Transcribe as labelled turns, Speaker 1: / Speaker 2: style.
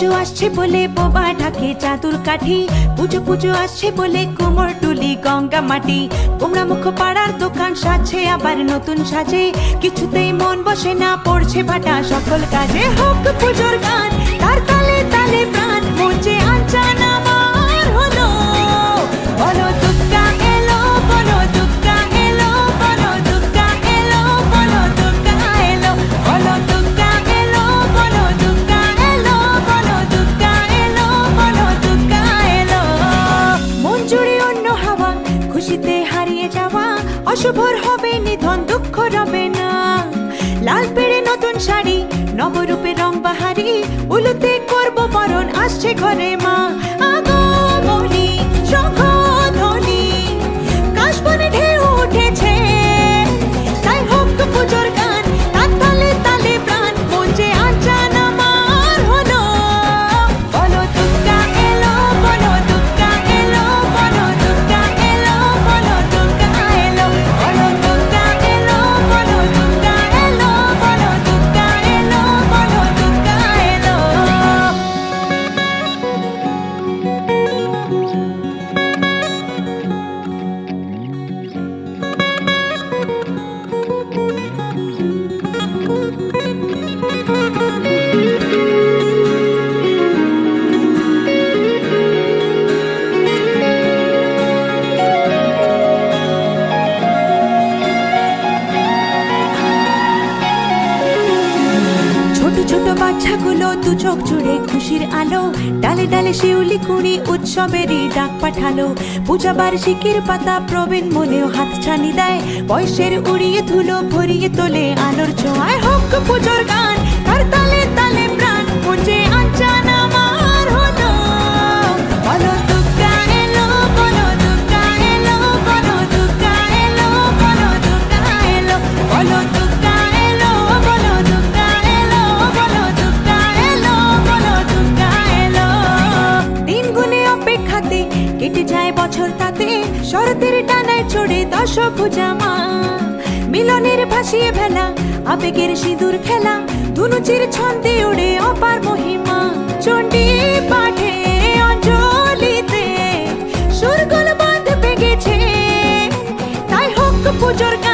Speaker 1: পুজো আসছে বলে বোবা ঢাকে চাদুর কাঠি, পুজো পুজো আসছে বলে কোমর টুলি গঙ্গা মাটি। কুমড়া মুখ পাড়ার দোকান সাজছে আবার নতুন সাজে, কিছুতেই মন বসে না পড়ছে ভাটা সকল কাজে। হোক পুজোর গান তার তালে তালে প্রাণ, মঞ্চে আনচান আমার হলো। বলো দুর্গা এলো, বলো দুর্গা এলো, বলো দুর্গা এলো, বলো দুর্গা এলো, বলো দুর্গা এলো, বলো দুর্গা এলো, বলো দুর্গা এলো, বলো দুর্গা এলো। মন জুড়ে অন্য হাওয়া, খুশিতে হারিয়ে যাওয়া, অশুভর হবে নিধন দুঃখ রবে না। লাল পেড়ে নতুন শাড়ি, নবরূপে রং বাহারি, উলুতে করব বরণ আসছে ঘরে মা। আগমনী শঙ্খধ্বনি, কাশবনে ঢেউ উঠেছে, তাই হোক পুজোর গান তার তালে তালে প্রাণ, মঞ্চে আনচান আমার হলো। বলো দুর্গা এলো, বলো দুর্গা এলো, বলো দুর্গা এলো, বলো দুর্গা এলো, বলো দুর্গা এলো, বলো দুর্গা এলো, বলো দুর্গা এলো, বলো দুর্গা এলো। ছোট ছোট বাচ্চাগুলো দু চোখ জুড়ে খুশির আলো, ডালে ডালে শিউলি কুড়ি উৎসবেরই ডাক পাঠালো। পূজা বার্ষিকীর পাতা প্রবীণ মনেও হাত ছানি দেয়, বয়সের উড়িয়ে ধুলো ভরিয়ে তোলে আলোর ছোঁয়ায়। হোক পুজোর গান তার তালে তালে প্রাণ, মঞ্চে আনচান আমার হলো। বলো দুর্গা এলো, বলো দুর্গা এলো, বলো দুর্গা এলো, বলো দুর্গা এলো, বলো দুর্গা এলো, বলো দুর্গা এলো, বলো দুর্গা এলো, বলো দুর্গা এলো। দিন গুনে অপেক্ষাতে কেটে যায় বছর তাতে, শরতের ডানায় চড়ে দশভুজা মা। মিলনের ভাসিয়ে ভেলা, আবেগের সিঁদুর খেলা, ধুনুচির ছন্দে উড়ে অপার মহিমা। চণ্ডী পাঠে অঞ্জলিতে সুরগুলো বাঁধ পেগেছে, তাই হোক পুজোর গান